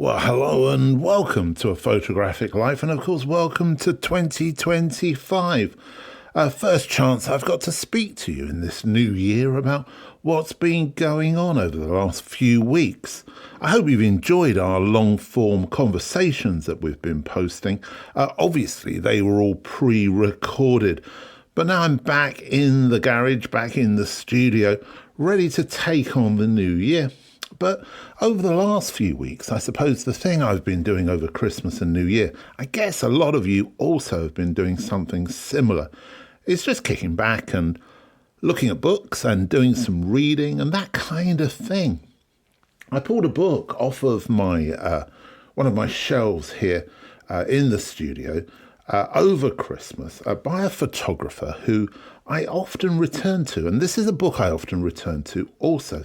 Well, hello and welcome to A Photographic Life, and of course welcome to 2025. First chance I've got to speak to you in this new year about what's been going on over the last few weeks. I hope you've enjoyed our long-form conversations that we've been posting. Obviously, they were all pre-recorded, but now I'm back in the garage, back in the studio, ready to take on the new year. But over the last few weeks, I suppose the thing I've been doing over Christmas and New Year, I guess a lot of you also have been doing something similar. It's just kicking back and looking at books and doing some reading and that kind of thing. I pulled a book off of my one of my shelves here in the studio over Christmas by a photographer who I often return to, and this is a book I often return to also.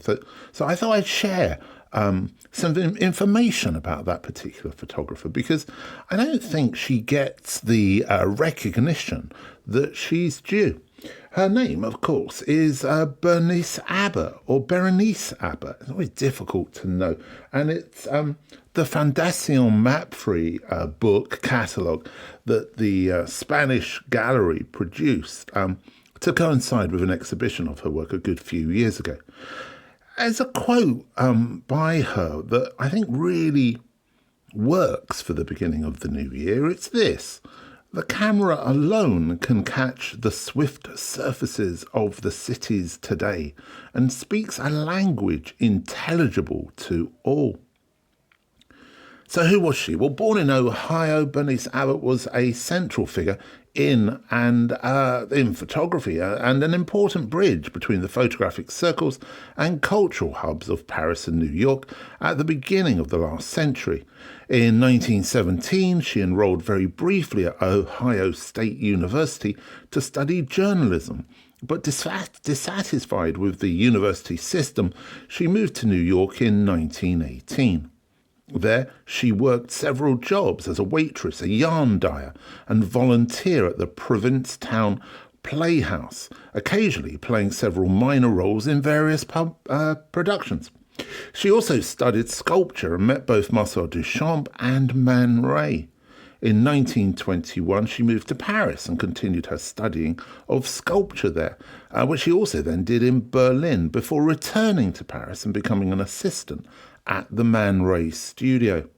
So I thought I'd share some information about that particular photographer, because I don't think she gets the recognition that she's due. Her name, of course, is Berenice Abbott, or Berenice Abbott. It's always difficult to know. And it's the Fundación Mapfre book catalogue that the Spanish gallery produced to coincide with an exhibition of her work a good few years ago. There's a quote by her that I think really works for the beginning of the new year. It's this: "The camera alone can catch the swift surfaces of the cities today and speaks a language intelligible to all." So who was she? Well, born in Ohio, Berenice Abbott was a central figure in photography and an important bridge between the photographic circles and cultural hubs of Paris and New York at the beginning of the last century. In 1917, she enrolled very briefly at Ohio State University to study journalism. But dissatisfied with the university system, she moved to New York in 1918. There, she worked several jobs as a waitress, a yarn dyer, and volunteer at the Provincetown Playhouse, occasionally playing several minor roles in various productions. She also studied sculpture and met both Marcel Duchamp and Man Ray. In 1921, she moved to Paris and continued her studying of sculpture there, which she also then did in Berlin, before returning to Paris and becoming an assistant at the Man Ray studio,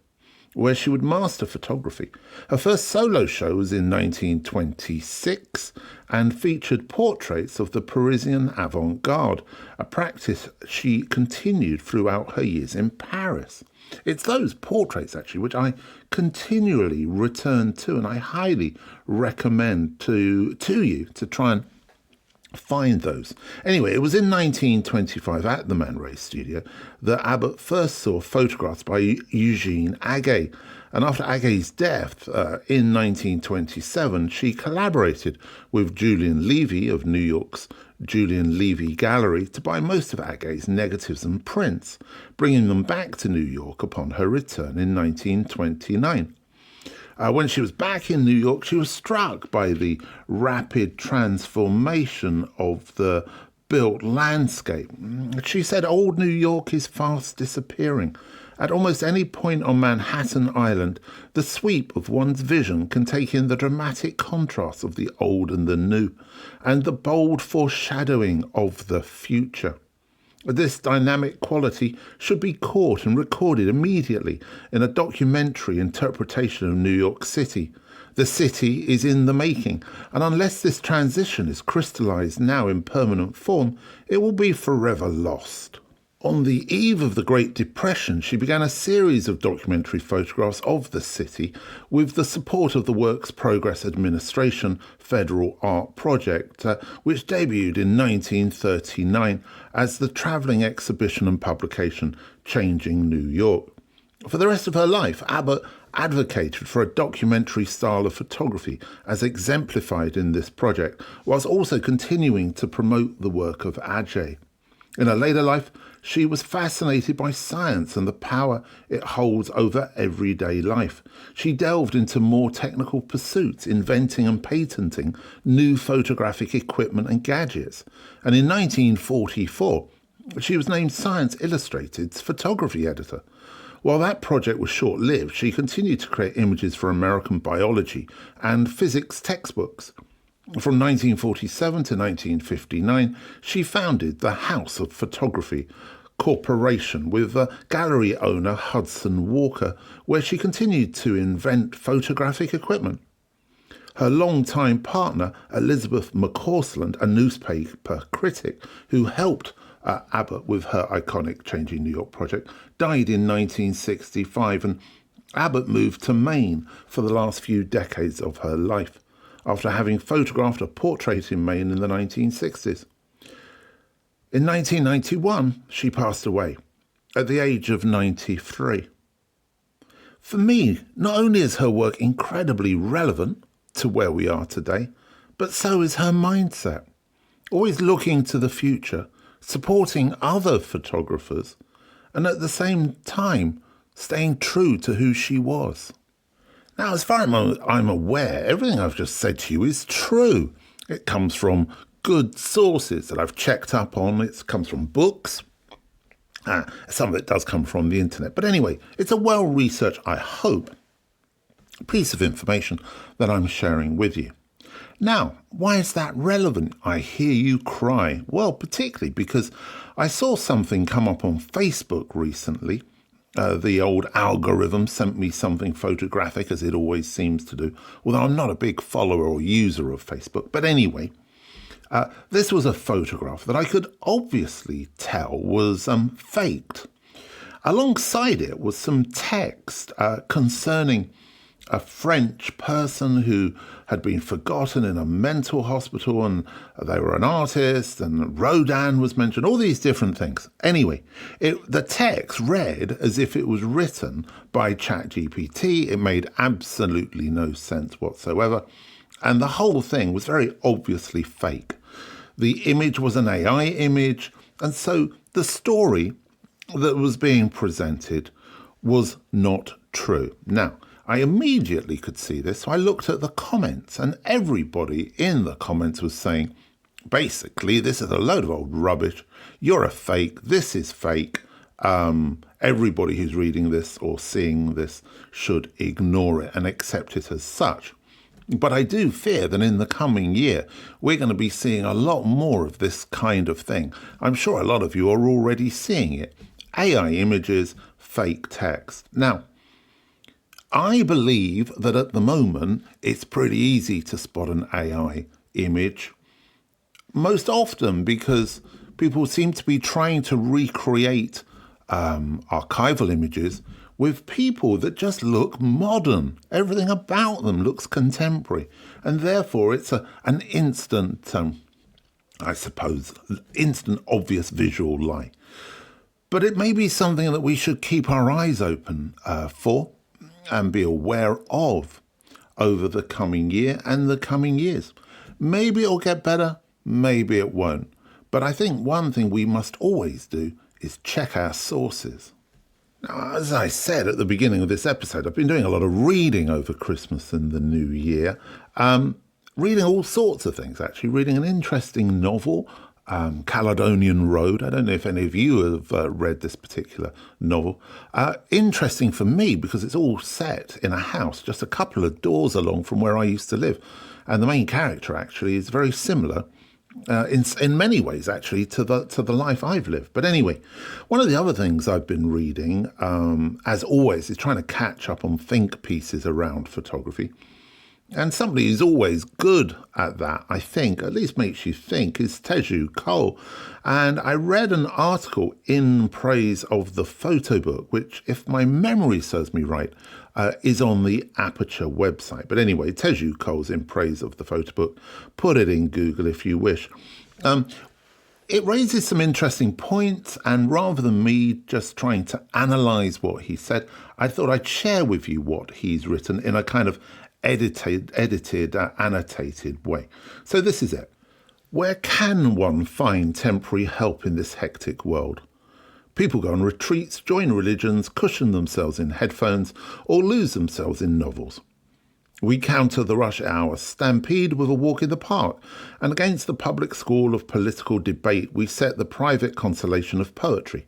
where she would master photography. Her first solo show was in 1926 and featured portraits of the Parisian avant-garde, a practice she continued throughout her years in Paris. It's those portraits, actually, which I continually return to, and I highly recommend to you to try and find those. Anyway, it was in 1925 at the Man Ray studio that Abbott first saw photographs by Eugene Aguet, and after Aguet's death in 1927, she collaborated with Julian Levy of New York's Julian Levy Gallery to buy most of Aguet's negatives and prints, bringing them back to New York upon her return in 1929. When she was back in New York, she was struck by the rapid transformation of the built landscape. She said, "Old New York is fast disappearing. At almost any point on Manhattan Island, the sweep of one's vision can take in the dramatic contrast of the old and the new, and the bold foreshadowing of the future. This dynamic quality should be caught and recorded immediately in a documentary interpretation of New York City. The city is in the making, and unless this transition is crystallized now in permanent form, it will be forever lost." On the eve of the Great Depression, she began a series of documentary photographs of the city with the support of the Works Progress Administration Federal Art Project, which debuted in 1939 as the travelling exhibition and publication Changing New York. For the rest of her life, Abbott advocated for a documentary style of photography as exemplified in this project, whilst also continuing to promote the work of Aguet. In her later life, she was fascinated by science and the power it holds over everyday life. She delved into more technical pursuits, inventing and patenting new photographic equipment and gadgets. And in 1944, she was named Science Illustrated's photography editor. While that project was short-lived, she continued to create images for American biology and physics textbooks. From 1947 to 1959, she founded the House of Photography Corporation with gallery owner Hudson Walker, where she continued to invent photographic equipment. Her longtime partner, Elizabeth McCausland, a newspaper critic who helped Abbott with her iconic Changing New York project, died in 1965, and Abbott moved to Maine for the last few decades of her life, after having photographed a portrait in Maine in the 1960s. In 1991, she passed away at the age of 93. For me, not only is her work incredibly relevant to where we are today, but so is her mindset, always looking to the future, supporting other photographers, and at the same time staying true to who she was. Now, as far as I'm aware, everything I've just said to you is true. It comes from good sources that I've checked up on. It comes from books. Some of it does come from the internet. But anyway, it's a well-researched, I hope, piece of information that I'm sharing with you. Now, why is that relevant? I hear you cry. Well, particularly because I saw something come up on Facebook recently. The old algorithm sent me something photographic, as it always seems to do, although I'm not a big follower or user of Facebook. But anyway, this was a photograph that I could obviously tell was faked. Alongside it was some text concerning a French person who had been forgotten in a mental hospital, and they were an artist, and Rodin was mentioned, all these different things. Anyway, the text read as if it was written by ChatGPT. It made absolutely no sense whatsoever, and the whole thing was very obviously fake. The image was an AI image, and so the story that was being presented was not true. Now, I immediately could see this, so I looked at the comments, and everybody in the comments was saying, basically, this is a load of old rubbish, you're a fake, this is fake, everybody who's reading this or seeing this should ignore it and accept it as such. But I do fear that in the coming year, we're going to be seeing a lot more of this kind of thing. I'm sure a lot of you are already seeing it. AI images, fake text. Now, I believe that at the moment, it's pretty easy to spot an AI image, most often because people seem to be trying to recreate archival images with people that just look modern. Everything about them looks contemporary, and therefore it's an instant, instant obvious visual lie. But it may be something that we should keep our eyes open for, and be aware of over the coming year and the coming years. Maybe it'll get better, maybe it won't. But I think one thing we must always do is check our sources. Now, as I said at the beginning of this episode, I've been doing a lot of reading over Christmas and the New Year. Reading all sorts of things, actually. Reading an interesting novel, Caledonian Road. I don't know if any of you have read this particular novel. Interesting for me because it's all set in a house just a couple of doors along from where I used to live. And the main character actually is very similar in many ways actually to the life I've lived. But anyway, one of the other things I've been reading, as always, is trying to catch up on think pieces around photography. And somebody who's always good at that, I think, at least makes you think, is Teju Cole. And I read an article in praise of the photo book, which, if my memory serves me right, is on the Aperture website. But anyway, Teju Cole's in praise of the photo book. Put it in Google if you wish. It raises some interesting points, and rather than me just trying to analyse what he said, I thought I'd share with you what he's written in a kind of edited, annotated way. So this is it. Where can one find temporary help in this hectic world? People go on retreats, join religions, cushion themselves in headphones, or lose themselves in novels. We counter the rush hour stampede with a walk in the park, and against the public school of political debate, we set the private consolation of poetry.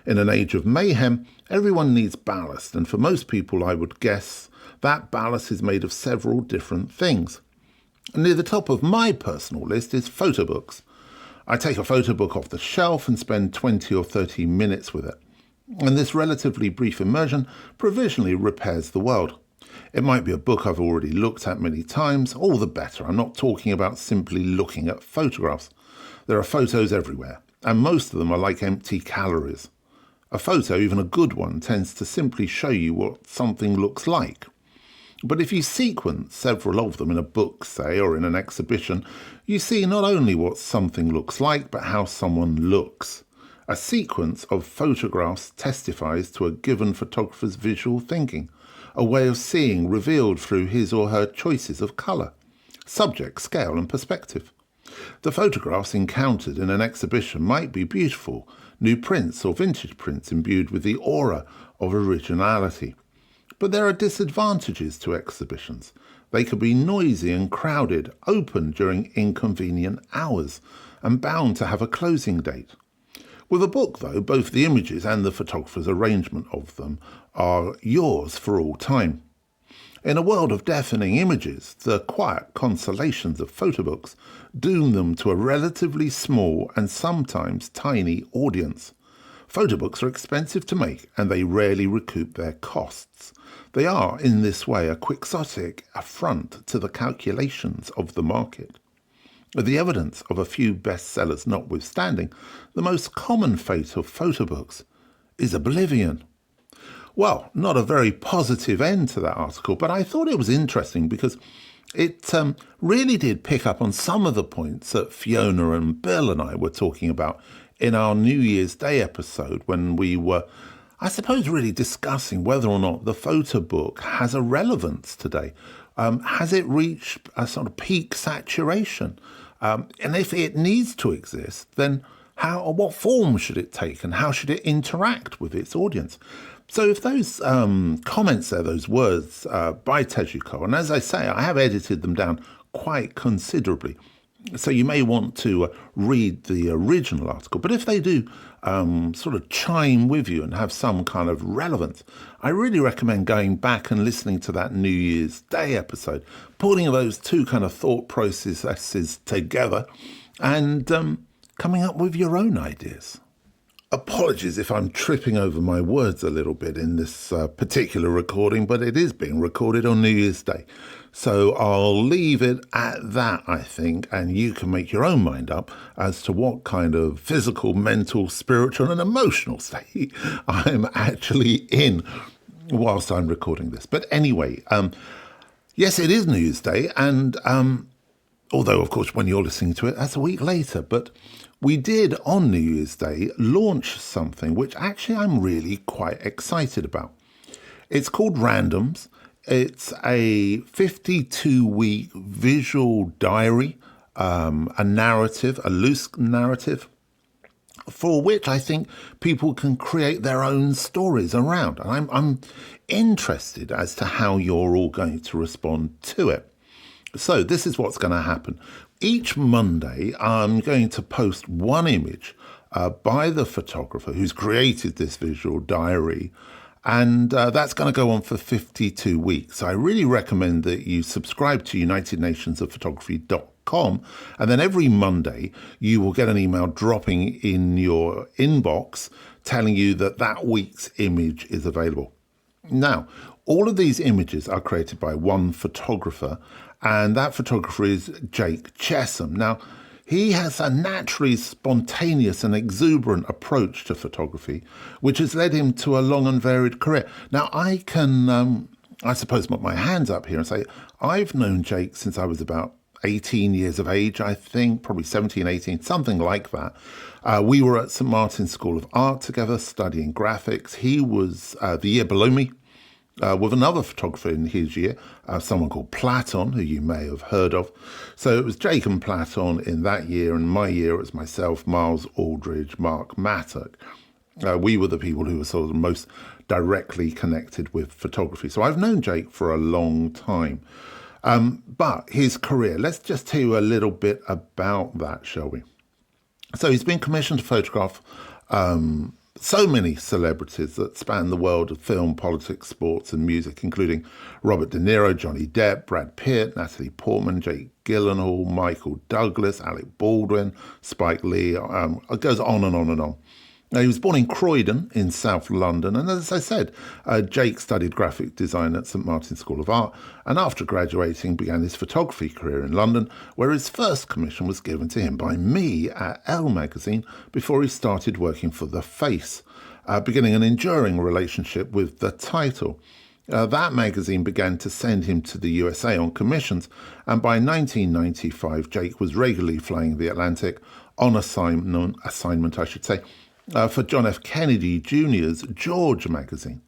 In an age of mayhem, everyone needs ballast, and for most people, I would guess that ballast is made of several different things. Near the top of my personal list is photo books. I take a photo book off the shelf and spend 20 or 30 minutes with it. And this relatively brief immersion provisionally repairs the world. It might be a book I've already looked at many times, all the better. I'm not talking about simply looking at photographs. There are photos everywhere, and most of them are like empty calories. A photo, even a good one, tends to simply show you what something looks like. But if you sequence several of them in a book, say, or in an exhibition, you see not only what something looks like, but how someone looks. A sequence of photographs testifies to a given photographer's visual thinking, a way of seeing revealed through his or her choices of colour, subject, scale and perspective. The photographs encountered in an exhibition might be beautiful, new prints or vintage prints imbued with the aura of originality. But there are disadvantages to exhibitions. They could be noisy and crowded, open during inconvenient hours, and bound to have a closing date. With a book, though, both the images and the photographer's arrangement of them are yours for all time. In a world of deafening images, the quiet consolations of photo books doom them to a relatively small and sometimes tiny audience. Photo books are expensive to make, and they rarely recoup their costs. They are, in this way, a quixotic affront to the calculations of the market. The evidence of a few bestsellers notwithstanding, the most common fate of photo books is oblivion. Well, not a very positive end to that article, but I thought it was interesting because it really did pick up on some of the points that Fiona and Bill and I were talking about in our New Year's Day episode when we were, I suppose, really discussing whether or not the photo book has a relevance today. Has it reached a sort of peak saturation? And if it needs to exist, then how or what form should it take and how should it interact with its audience? So if those comments there, those words by Tejuko, and as I say, I have edited them down quite considerably. So you may want to read the original article, but if they do sort of chime with you and have some kind of relevance, I really recommend going back and listening to that New Year's Day episode, putting those two kind of thought processes together and coming up with your own ideas. Apologies if I'm tripping over my words a little bit in this particular recording, but it is being recorded on New Year's Day. So I'll leave it at that, I think, and you can make your own mind up as to what kind of physical, mental, spiritual and emotional state I'm actually in whilst I'm recording this. But anyway, yes, it is New Year's Day, and although, of course, when you're listening to it, that's a week later, but we did, on New Year's Day, launch something which actually I'm really quite excited about. It's called Randoms. It's a 52-week visual diary, a narrative, a loose narrative, for which I think people can create their own stories around. And I'm interested as to how you're all going to respond to it. So this is what's going to happen. Each Monday, I'm going to post one image by the photographer who's created this visual diary, and that's going to go on for 52 weeks. I really recommend that you subscribe to UnitedNationsOfPhotography.com, and then every Monday you will get an email dropping in your inbox telling you that that week's image is available. Now, all of these images are created by one photographer, and that photographer is Jake Chesham. Now, he has a naturally spontaneous and exuberant approach to photography, which has led him to a long and varied career. Now, I can, I suppose, put my hands up here and say, I've known Jake since I was about 18 years of age, I think, probably 17, 18, something like that. We were at St. Martin's School of Art together, studying graphics. He was the year below me, with another photographer in his year, someone called Platon, who you may have heard of. So it was Jake and Platon in that year, and my year it was myself, Miles Aldridge, Mark Mattock. We were the people who were sort of most directly connected with photography. So I've known Jake for a long time. But his career, let's just tell you a little bit about that, shall we? So he's been commissioned to photograph So many celebrities that span the world of film, politics, sports and music, including Robert De Niro, Johnny Depp, Brad Pitt, Natalie Portman, Jake Gyllenhaal, Michael Douglas, Alec Baldwin, Spike Lee. It goes on and on and on. Now, he was born in Croydon in South London, and as I said, Jake studied graphic design at St Martin's School of Art, and after graduating began his photography career in London, where his first commission was given to him by me at Elle magazine before he started working for The Face, beginning an enduring relationship with The Title. That magazine began to send him to the USA on commissions, and by 1995, Jake was regularly flying the Atlantic on assignment, for John F. Kennedy Jr.'s George magazine.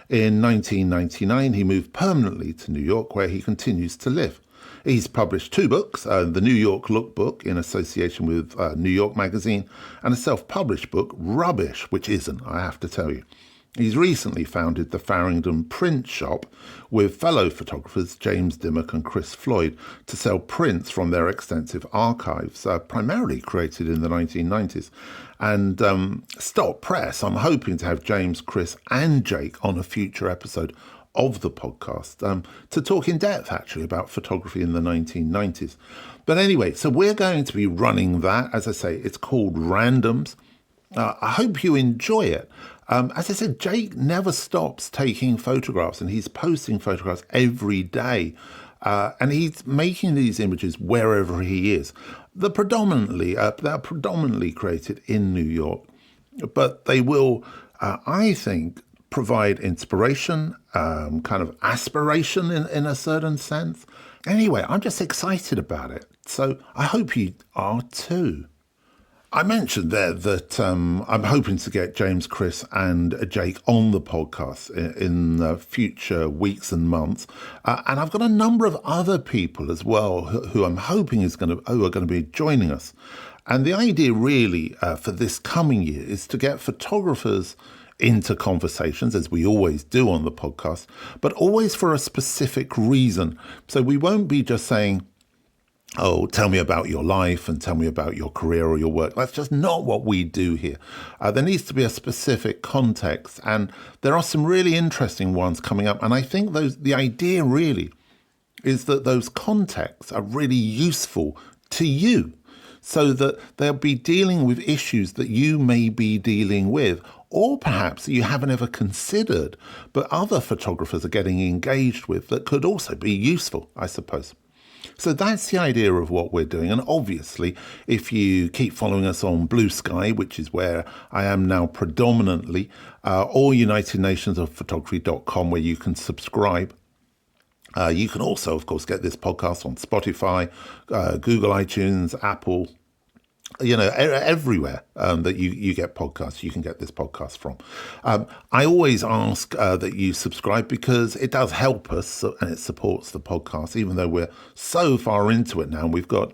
In 1999, he moved permanently to New York, where he continues to live. He's published 2 books, the New York Lookbook in association with New York Magazine, and a self-published book, Rubbish, which isn't, I have to tell you. He's recently founded the Farringdon Print Shop with fellow photographers James Dimmock and Chris Floyd to sell prints from their extensive archives, primarily created in the 1990s. And Stop Press, I'm hoping to have James, Chris and Jake on a future episode of the podcast to talk in depth, actually, about photography in the 1990s. But anyway, so we're going to be running that. As I say, it's called Randoms. I hope you enjoy it. As I said, Jake never stops taking photographs, and he's posting photographs every day. And he's making these images wherever he is. They're predominantly created in New York, but they will, I think, provide inspiration, kind of aspiration in a certain sense. Anyway, I'm just excited about it. So I hope you are too. I mentioned there that I'm hoping to get James, Chris and Jake on the podcast in the future weeks and months. And I've got a number of other people as well who I'm hoping are going to be joining us. And the idea really for this coming year is to get photographers into conversations, as we always do on the podcast, but always for a specific reason. So we won't be just saying, oh, tell me about your life and tell me about your career or your work. That's just not what we do here. There needs to be a specific context, and there are some really interesting ones coming up. And I think the idea really is that those contexts are really useful to you, so that they'll be dealing with issues that you may be dealing with, or perhaps that you haven't ever considered, but other photographers are getting engaged with that could also be useful, I suppose. So that's the idea of what we're doing. And obviously, if you keep following us on Blue Sky, which is where I am now predominantly, or UnitedNationsOfPhotography.com, where you can subscribe. You can also, of course, get this podcast on Spotify, Google, iTunes, Apple, everywhere that you get podcasts, you can get this podcast from. I always ask that you subscribe because it does help us and it supports the podcast, even though we're so far into it now. We've got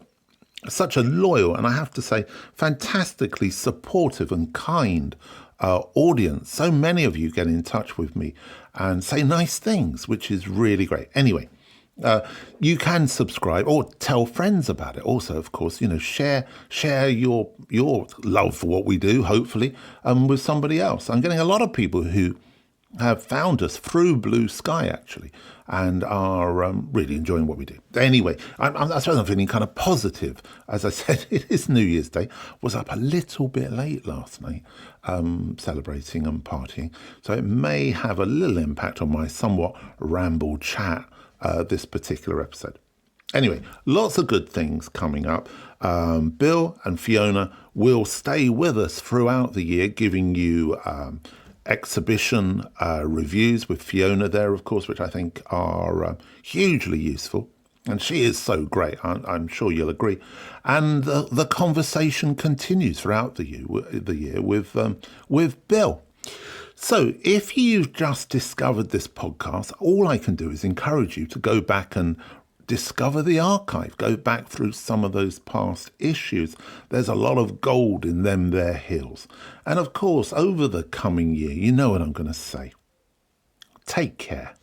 such a loyal and, I have to say, fantastically supportive and kind audience. So many of you get in touch with me and say nice things, which is really great. Anyway, you can subscribe or tell friends about it. Also, of course, share your love for what we do, hopefully, with somebody else. I'm getting a lot of people who have found us through Blue Sky, actually, and are really enjoying what we do. Anyway, I suppose I'm feeling kind of positive. As I said, it is New Year's Day. Was up a little bit late last night, celebrating and partying. So it may have a little impact on my somewhat rambled chat this particular episode. Anyway, lots of good things coming up. Bill and Fiona will stay with us throughout the year, giving you exhibition reviews with Fiona there, of course, which I think are hugely useful. And she is so great, I'm sure you'll agree. And the conversation continues throughout the year with Bill. So if you've just discovered this podcast, all I can do is encourage you to go back and discover the archive, go back through some of those past issues. There's a lot of gold in them there hills. And of course, over the coming year, you know what I'm going to say. Take care.